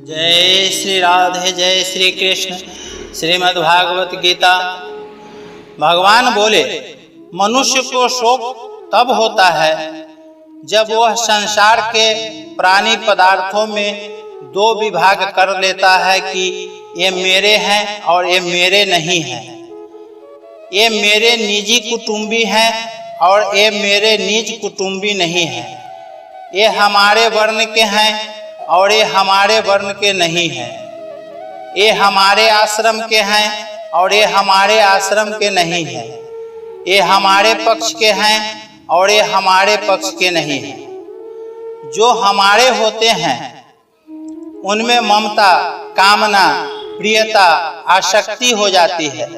जय श्री राधे, जय श्री कृष्ण। श्रीमद् भागवत गीता। भगवान बोले, मनुष्य को शोक तब होता है जब वह संसार के प्राणी पदार्थों में दो विभाग कर लेता है कि ये मेरे हैं और ये मेरे नहीं हैं, ये मेरे निजी कुटुंबी हैं और ये मेरे निज कुटुंबी नहीं हैं, ये हमारे वर्ण के हैं और ये हमारे वर्ण के नहीं हैं, ये हमारे आश्रम के हैं और ये हमारे आश्रम के नहीं हैं, ये हमारे पक्ष के हैं और ये हमारे पक्ष के नहीं हैं। जो हमारे होते हैं उनमें ममता, कामना, प्रियता, आसक्ति हो जाती है।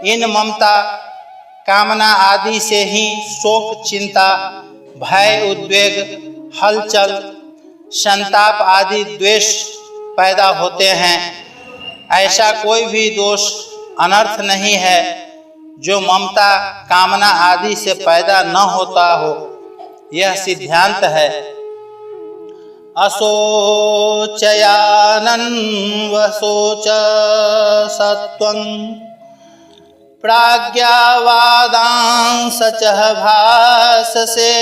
इन ममता, कामना आदि से ही शोक, चिंता, भय, उद्वेग, हलचल, संताप आदि द्वेष पैदा होते हैं। ऐसा कोई भी दोष, अनर्थ नहीं है जो ममता, कामना आदि से पैदा न होता हो। यह सिद्धांत है। अशोचयानन्वशोच सत्वं प्राज्ञावादांसच भाससे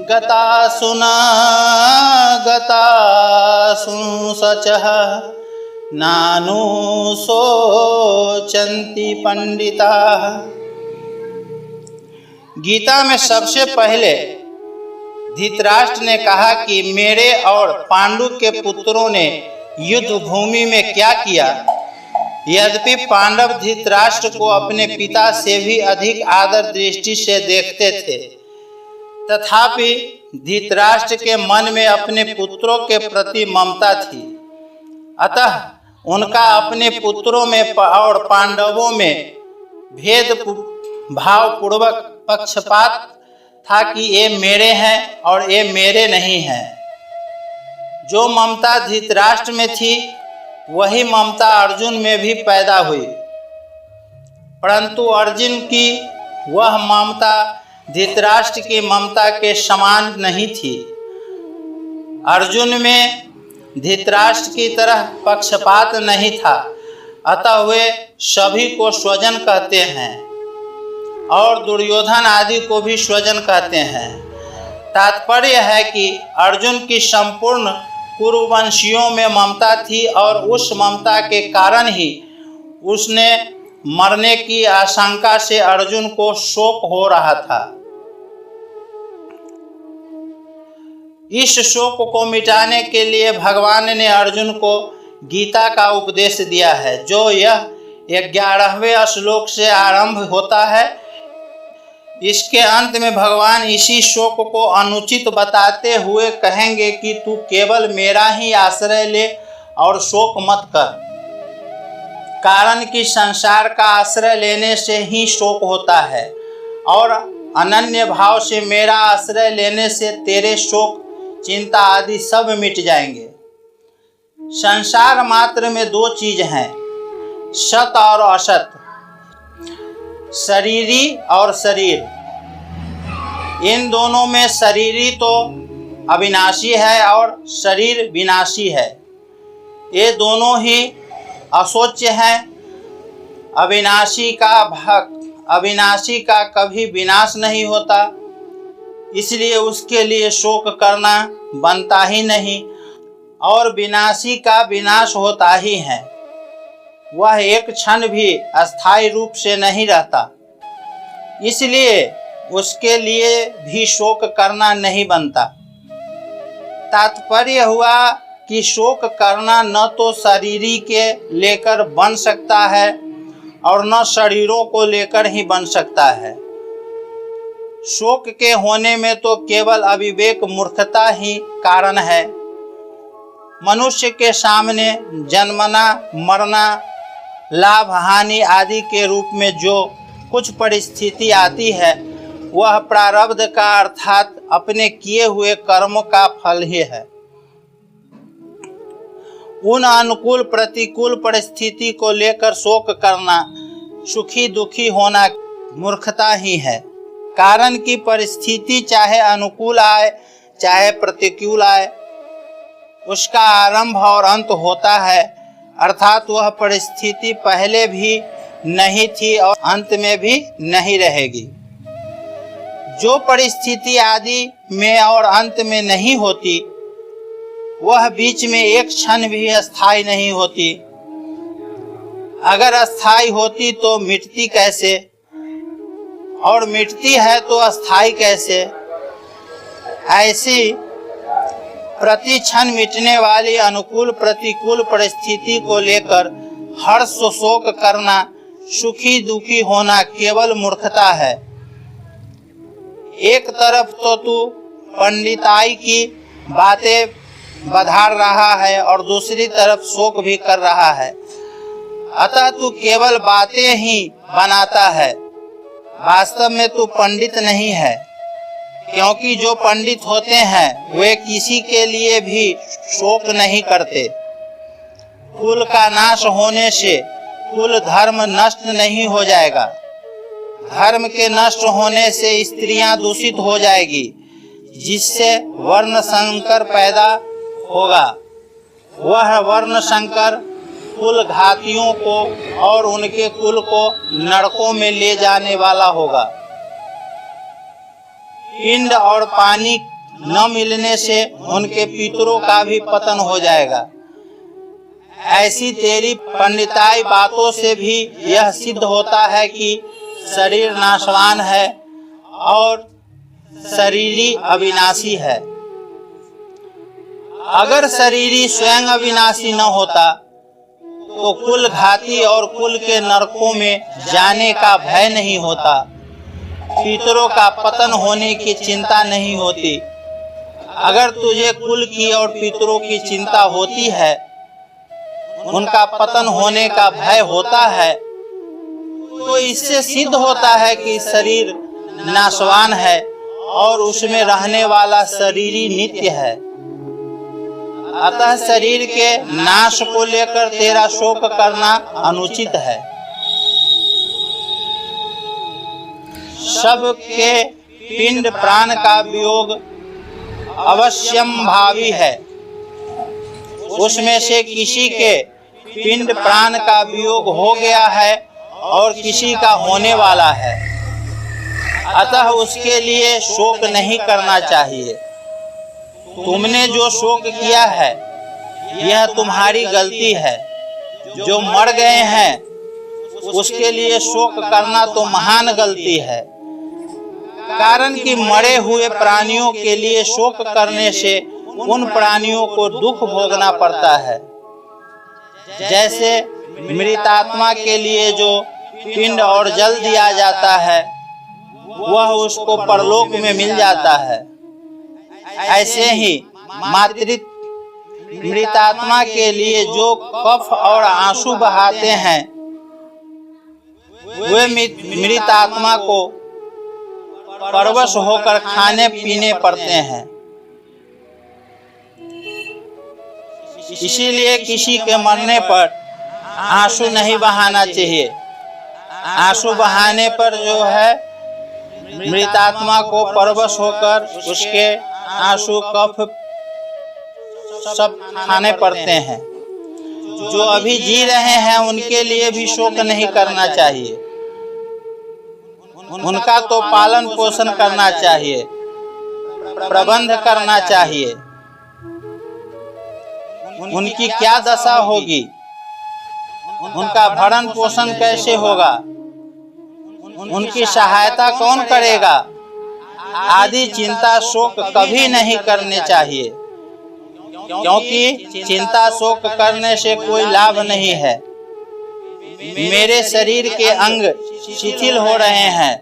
गतासु न गतासु सचः नानुशोचन्ति पंडिताः। गीता में सबसे पहले धृतराष्ट्र ने कहा कि मेरे और पांडु के पुत्रों ने युद्ध भूमि में क्या किया। यद्यपि पांडव धृतराष्ट्र को अपने पिता से भी अधिक आदर दृष्टि से देखते थे, तथापि धृतराष्ट्र के मन में अपने पुत्रों के प्रति ममता थी। अतः उनका अपने पुत्रों में और पांडवों में भेद भाव पूर्वक पक्षपात था कि ये मेरे हैं और ये मेरे नहीं हैं। जो ममता धृतराष्ट्र में थी वही ममता अर्जुन में भी पैदा हुई, परंतु अर्जुन की वह ममता धृतराष्ट्र की ममता के समान नहीं थी। अर्जुन में धृतराष्ट्र की तरह पक्षपात नहीं था, अतः वे सभी को स्वजन कहते हैं और दुर्योधन आदि को भी स्वजन कहते हैं। तात्पर्य है कि अर्जुन की संपूर्ण कुरुवंशियों में ममता थी और उस ममता के कारण ही उसने मरने की आशंका से अर्जुन को शोक हो रहा था। इस शोक को मिटाने के लिए भगवान ने अर्जुन को गीता का उपदेश दिया है, जो यह 11वें श्लोक से आरंभ होता है। इसके अंत में भगवान इसी शोक को अनुचित बताते हुए कहेंगे कि तू केवल मेरा ही आश्रय ले और शोक मत कर, कारण कि संसार का आश्रय लेने से ही शोक होता है और अनन्य भाव से मेरा आश्रय लेने से तेरे शोक, चिंता आदि सब मिट जाएंगे। संसार मात्र में दो चीज हैं, सत और असत, शरीरी और शरीर। इन दोनों में शरीरी तो अविनाशी है और शरीर विनाशी है। ये दोनों ही अशोच्य हैं। अविनाशी का कभी विनाश नहीं होता, इसलिए उसके लिए शोक करना बनता ही नहीं, और विनाशी का विनाश होता ही है। वह एक क्षण भी अस्थायी रूप से नहीं रहता, इसलिए उसके लिए भी शोक करना नहीं बनता। तात्पर्य हुआ कि शोक करना न तो शरीरी के लेकर बन सकता है और न शरीरों को लेकर ही बन सकता है। शोक के होने में तो केवल अविवेक, मूर्खता ही कारण है। मनुष्य के सामने जन्मना, मरना, लाभ हानि आदि के रूप में जो कुछ परिस्थिति आती है वह प्रारब्ध का अर्थात अपने किए हुए कर्मों का फल ही है। उन अनुकूल प्रतिकूल परिस्थिति को लेकर शोक करना, सुखी दुखी होना मूर्खता ही है, कारण कि परिस्थिति चाहे अनुकूल आए चाहे प्रतिकूल आए, उसका आरंभ और अंत होता है, अर्थात वह परिस्थिति पहले भी नहीं थी और अंत में भी नहीं रहेगी। जो परिस्थिति आदि में और अंत में नहीं होती, वह बीच में एक क्षण भी अस्थायी नहीं होती। अगर अस्थायी होती तो मिटती कैसे, और मिटती है तो अस्थायी कैसे? ऐसी प्रति क्षण मिटने वाली अनुकूल प्रतिकूल परिस्थिति को लेकर हर्ष शोक करना, सुखी दुखी होना केवल मूर्खता है। एक तरफ तो तू पंडिताई की बातें बधार रहा है और दूसरी तरफ शोक भी कर रहा है। अतः तू केवल बातें ही बनाता है, वास्तव में तू पंडित नहीं है। क्योंकि जो पंडित होते हैं वे किसी के लिए भी शोक नहीं करते। कुल का नाश होने से कुल धर्म नष्ट नहीं हो जाएगा। धर्म के नष्ट होने से स्त्रियां दूषित हो जाएगी, जिससे वर्ण संकर पैदा होगा। वह वर्ण संकर कुल घातियों को और उनके कुल को नरकों में ले जाने वाला होगा। पिंड और पानी न मिलने से उनके पितरों का भी पतन हो जाएगा। ऐसी तेरी पंडिताई बातों से भी यह सिद्ध होता है कि शरीर नाशवान है और शरीरी अविनाशी है। अगर शरीरी स्वयं अविनाशी न होता तो कुल घाती और कुल के नरकों में जाने का भय नहीं होता, पितरों का पतन होने की चिंता नहीं होती। अगर तुझे कुल की और पितरों की चिंता होती है, उनका पतन होने का भय होता है, तो इससे सिद्ध होता है कि शरीर नाशवान है और उसमें रहने वाला शरीरी नित्य है। अतः शरीर के नाश को लेकर तेरा शोक करना अनुचित है। सबके पिंड प्राण का वियोग अवश्यम भावी है। उसमें से किसी के पिंड प्राण का वियोग हो गया है और किसी का होने वाला है, अतः उसके लिए शोक नहीं करना चाहिए। तुमने जो शोक किया है यह तुम्हारी गलती है। जो मर गए हैं उसके लिए शोक करना तो महान गलती है, कारण कि मरे हुए प्राणियों के लिए शोक करने से उन प्राणियों को दुख भोगना पड़ता है। जैसे मृतात्मा के लिए जो पिंड और जल दिया जाता है वह उसको परलोक में मिल जाता है, ऐसे ही मृतात्मा के लिए जो कफ और आंसू बहाते हैं वे मृतात्मा को परवश होकर खाने पीने पड़ते हैं। इसीलिए किसी के मरने पर आंसू नहीं बहाना चाहिए। आंसू बहाने पर जो है मृतात्मा को परवश होकर उसके आंसू कफ सब खाने पड़ते हैं। जो अभी जी रहे हैं उनके लिए भी शोक नहीं करना चाहिए। उनका तो पालन पोषण करना चाहिए, प्रबंध करना चाहिए। उनकी क्या दशा होगी, उनका भरण पोषण कैसे होगा, उनकी सहायता कौन करेगा आदि चिंता शोक कभी नहीं करने चाहिए, क्योंकि चिंता शोक करने से कोई लाभ नहीं है। मेरे शरीर के अंग शिथिल हो रहे हैं,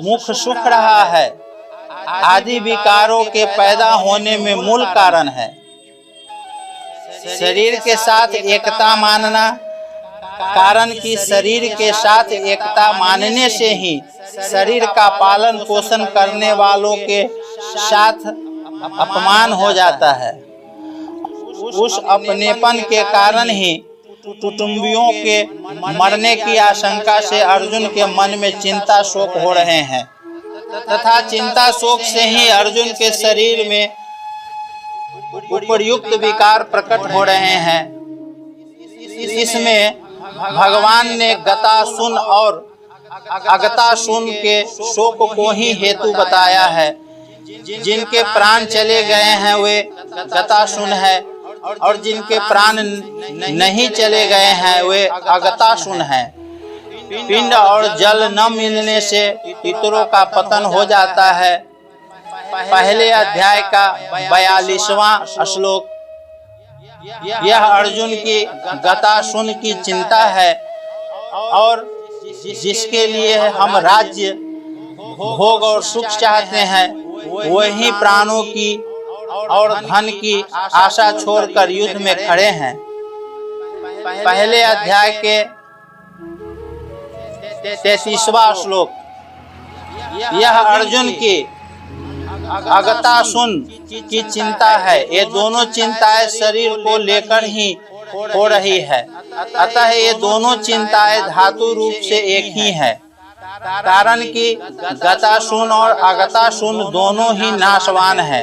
मुख सूख रहा है आदि विकारों के पैदा होने में मूल कारण है। शरीर के साथ एकता मानना, कारण कि शरीर के साथ एकता मानने से ही शरीर का पालन पोषण करने वालों के साथ अपमान हो जाता है। उस अपनेपन के कारण ही कुटुंबियों के मरने की आशंका से अर्जुन के मन में चिंता शोक हो रहे हैं, तथा चिंता शोक से ही अर्जुन के शरीर में उपर्युक्त विकार प्रकट हो रहे हैं। इसमें भगवान ने गतासुन और अगतासुन के शोक को ही हेतु बताया है। जिनके प्राण चले गए हैं वे गतासुन है, और जिनके प्राण नहीं चले गए हैं वे अगतासुन हैं। पिंड और जल न मिलने से पितरों का पतन हो जाता है। पहले अध्याय का 42वां श्लोक। यह अर्जुन की गतासुन की चिंता है, और जिसके लिए हम राज्य, भोग और सुख चाहते हैं, वही प्राणों की और धन की आशा छोड़कर युद्ध में खड़े हैं। पहले अध्याय के 33वां श्लोक। यह अर्जुन की अगतासुन की चिंता है। ये दोनों चिंताएं शरीर को लेकर ही हो रही है, अतः ये दोनों चिंताएं धातु रूप से एक ही है। कारण कि गतासुन और अगतासुन दोनों ही नाशवान है।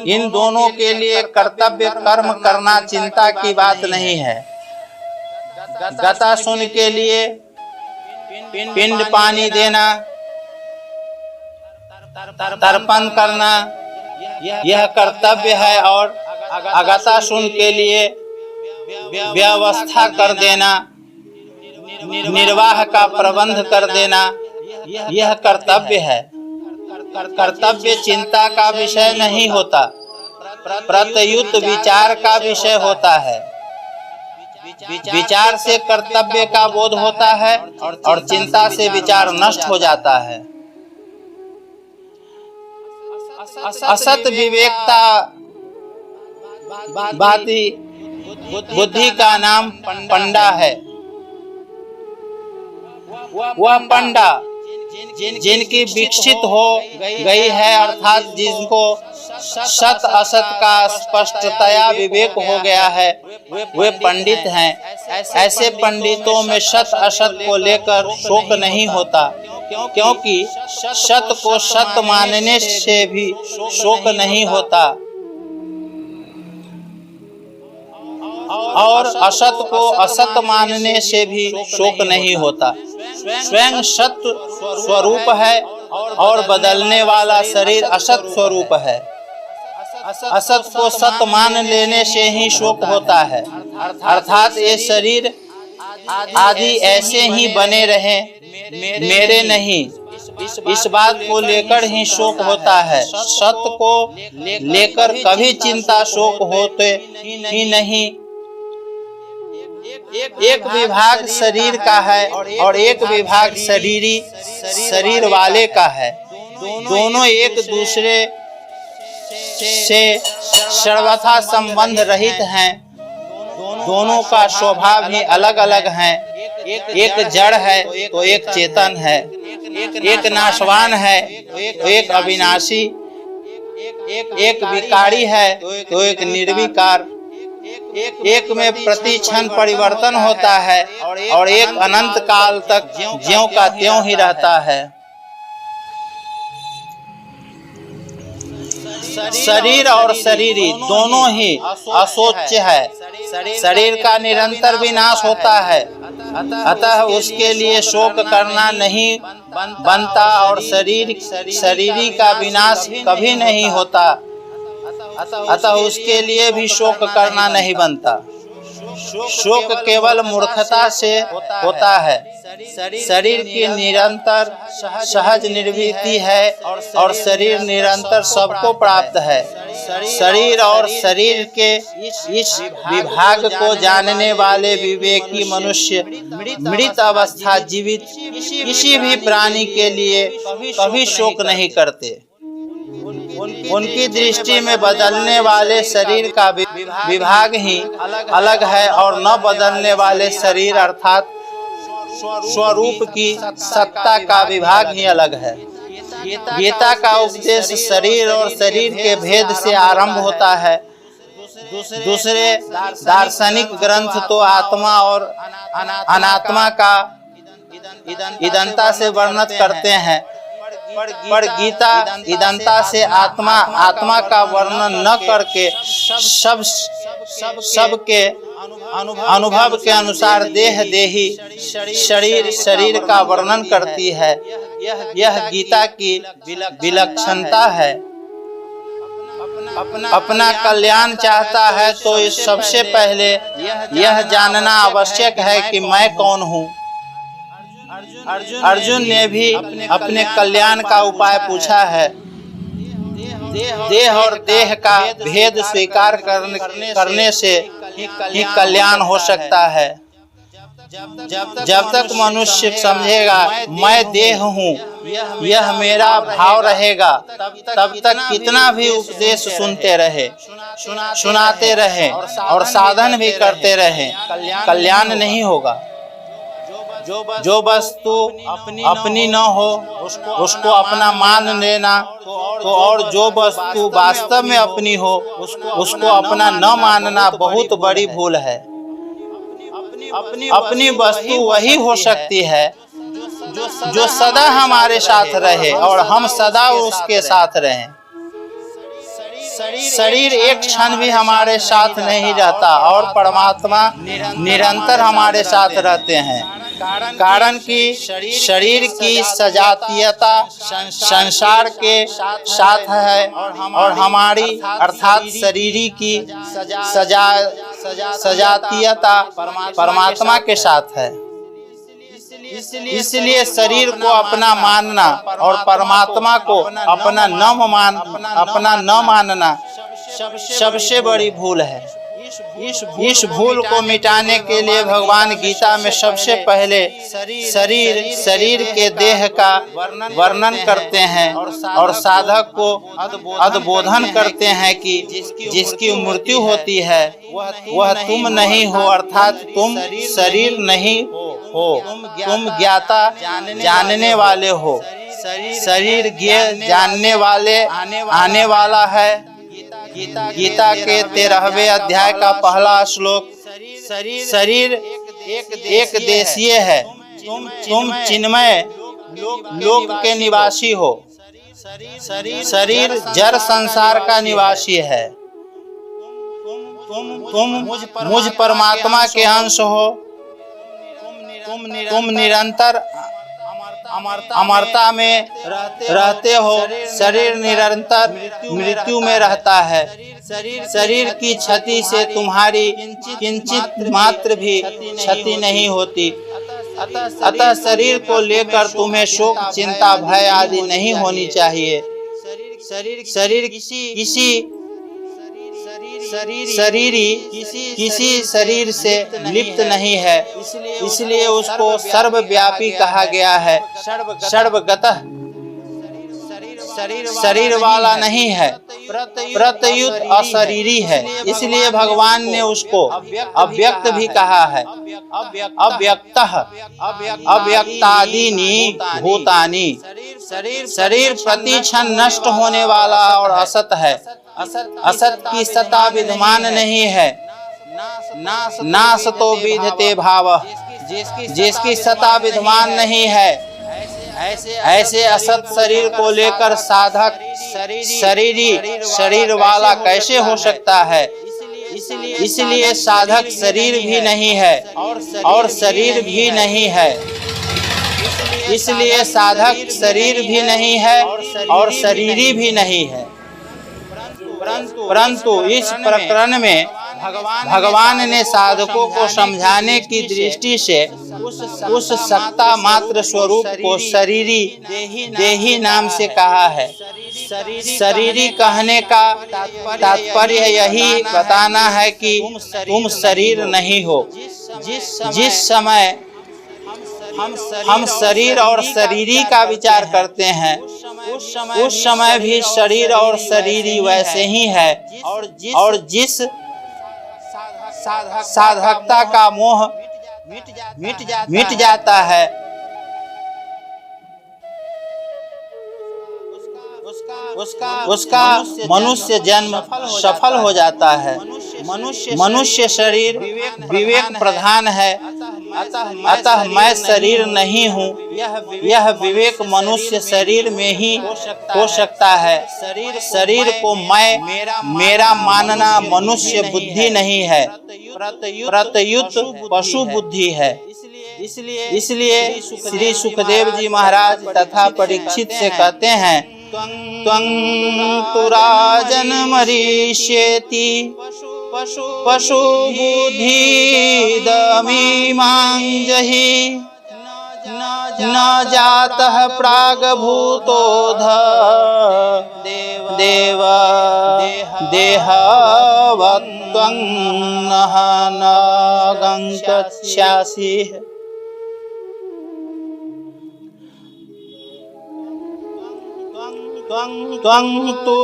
इन दोनों के लिए कर्तव्य कर्म करना चिंता की बात नहीं है। गतासुन के लिए पिंड पानी देना, तर्पण करना यह कर्तव्य है, और अगतासुन के लिए व्यवस्था कर देना, निर्वाह का प्रबंध कर देना यह कर्तव्य है। कर्तव्य चिंता का विषय नहीं होता, प्रत्युत विचार का विषय होता है। विचार से कर्तव्य का बोध होता है, और चिंता से विचार नष्ट हो जाता है। असत विवेकता बाती बुद्धि का नाम पंडा है। वह पंडा जिनकी विकसित हो गई है, अर्थात जिनको सत असत का स्पष्टतया विवेक हो गया है, वे पंडित हैं। ऐसे पंडितों में सत असत को लेकर शोक नहीं होता, क्योंकि सत को सत मानने से भी शोक नहीं होता, और असत को असत मानने से भी शोक नहीं होता। स्वयं सत्य स्वरूप है, और बदलने वाला शरीर असत स्वरूप है। असत को सत मान लेने से ही शोक होता है, अर्थात ये शरीर आदि ऐसे ही बने रहे, मेरे नहीं, इस बात को लेकर ही शोक होता है। सत्य को लेकर कभी चिंता शोक होते ही नहीं। एक विभाग शरीर का है, और एक विभाग शरीर वाले का है। दोनों एक दूसरे से सर्वथा संबंध रहित हैं। दोनों का स्वभाव ही अलग अलग है। एक जड़ है तो एक चेतन है, एक नाशवान है तो एक अविनाशी, एक विकारी है तो एक निर्विकार। एक में प्रति क्षण परिवर्तन होता है, और एक अनंत काल तक ज्यों का त्यों ही रहता है। शरीर और शरीरी दोनों ही अशोच्य है। शरीर का निरंतर विनाश होता है, अतः उसके लिए शोक करना नहीं बनता, और शरीरी का विनाश कभी नहीं होता, अतः उसके लिए भी शोक करना नहीं बनता। शोक केवल मूर्खता से होता है। शरीर की निरंतर सहज निर्वृत्ति है, और शरीर निरंतर सबको प्राप्त है। शरीर और शरीर के इस विभाग को जानने वाले विवेकी मनुष्य मृत अवस्था जीवित किसी भी प्राणी के लिए कभी शोक नहीं करते। उनकी दृष्टि में बदलने वाले शरीर का विभाग ही अलग है, और न बदलने वाले शरीर अर्थात स्वरूप की सत्ता का विभाग ही अलग है। गीता का उपदेश शरीर और शरीर के भेद से आरंभ होता है। दूसरे दार्शनिक ग्रंथ तो आत्मा और अनात्मा का इदंता से वर्णन करते हैं, पर गीता ईदंता से आत्मा का वर्णन न करके सबके अनुभव के अनुसार देह देही शरीर का वर्णन करती है। यह गीता की विलक्षणता है। अपना कल्याण चाहता है तो इस सबसे पहले यह जानना आवश्यक है कि मैं कौन हूँ। अर्जुन ने भी अपने कल्याण का उपाय पूछा है। देह और देह का भेद स्वीकार करने से ही कल्याण हो सकता है। जब तक मनुष्य समझेगा मैं देह हूँ, यह मेरा भाव रहेगा, तब तक कितना भी उपदेश सुनाते रहे और साधन भी करते रहे, कल्याण नहीं होगा। जो वस्तु अपनी न हो उसको अपना मान लेना, तो और जो वस्तु वास्तव में अपनी हो उसको अपना न मानना बहुत बड़ी भूल है। अपनी वस्तु वही हो सकती है जो सदा हमारे साथ रहे और हम सदा उसके साथ रहें। शरीर एक क्षण भी हमारे साथ नहीं रहता और परमात्मा निरंतर हमारे साथ रहते हैं। कारण कि शरीर की सजातीयता संसार के साथ है और हमारी अर्थात शरीरी की सजातीयता परमात्मा के साथ है। इसलिए शरीर को अपना मानना और परमात्मा को अपना न मानना सबसे बड़ी भूल है। इस भूल को मिटाने के लिए भगवान गीता में सबसे पहले शरीर के देह का वर्णन करते हैं और साधक को अदबोधन करते हैं कि जिसकी मृत्यु होती है वह तुम नहीं हो, अर्थात तुम शरीर नहीं हो, तुम ज्ञाता जानने वाले हो। शरीर ज्ञ जानने वाले आने वाला है। गीता के 13वें अध्याय का पहला श्लोक, शरीर एक देशीय है, तुम चिन्मय लोक के निवासी हो। शरीर जड़ संसार का निवासी है। तुम मुझ परमात्मा के अंश हो। तुम निरंतर अमरता में रहते हो। शरीर निरंतर मृत्यु में रहता है। शरीर की क्षति से तुम्हारी किंचित मात्र भी क्षति नहीं होती। अतः शरीर को लेकर तुम्हें शोक, चिंता, भय आदि नहीं होनी चाहिए। शरीर किसी शरीर से लिप्त नहीं है, इसलिए उसको सर्वव्यापी कहा गया है। सर्वगतः शरीर वाला नहीं है, प्रत्युत अशरीरी है, इसलिए भगवान ने उसको अव्यक्त भी कहा है। अव्यक्तः अव्यक्तादीनि भूतानि। शरीर प्रति क्षण नष्ट होने वाला और असत है। असत की सत्ता विद्यमान नहीं है। नास तो विद्यते भाव, जिसकी सत्ता विद्यमान नहीं है। ऐसे असत शरीर को लेकर साधक शरीर वाला कैसे हो सकता है। इसलिए साधक शरीर भी नहीं है और शरीर भी नहीं है। इसलिए साधक शरीर भी नहीं है और शरीरी भी नहीं है। परंतु इस प्रकरण में भगवान ने साधकों को समझाने की दृष्टि से उस सत्ता मात्र स्वरूप को शरीरी देही नाम से कहा है। शरीरी कहने का तात्पर्य यही बताना है कि तुम शरीर नहीं हो। जिस समय हम शरीर और शरीरी का विचार करते हैं, उस समय भी शरीर और शरीरी वैसे ही है और जिस साधकता का मोह मिट जाता है, उसका मनुष्य जन्म सफल हो जाता है। मनुष्य शरीर विवेक प्रधान है, अतः मैं शरीर नहीं हूँ। यह विवेक मनुष्य शरीर में ही हो सकता है। शरीर को मैं मेरा मानना मनुष्य बुद्धि नहीं है, प्रत्युत पशु बुद्धि है। इसलिए श्री सुखदेव जी महाराज तथा परीक्षित से कहते हैं, त्वं तु राजन मरीष्येति पशु बुद्धि दमीमां जहि न जातः प्रागभूतोऽध देहवत्त्वं न गच्छासि। त्वं तु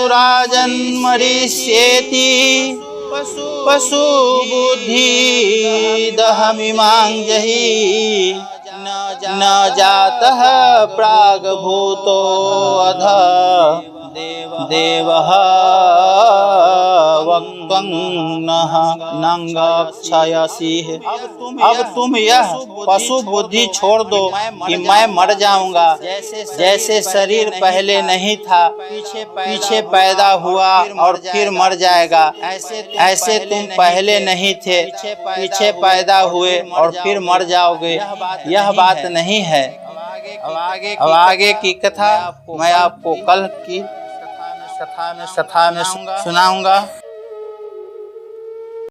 राजन् मरीष्येति पशु बुद्धि दहमिमां जहि न जातः प्रागभूतो अध देवः वक्त्वं न गच्छासि। अब तुम यह पशु बुद्धि छोड़ दो कि मैं मर जाऊंगा। जैसे शरीर पहले नहीं था, पीछे पैदा हुआ और फिर मर जाएगा, ऐसे तुम पहले नहीं थे, पीछे पैदा हुए और फिर मर जाओगे। यह बात नहीं है। अब आगे की कथा मैं आपको कल की कथा में सुनाऊंगा।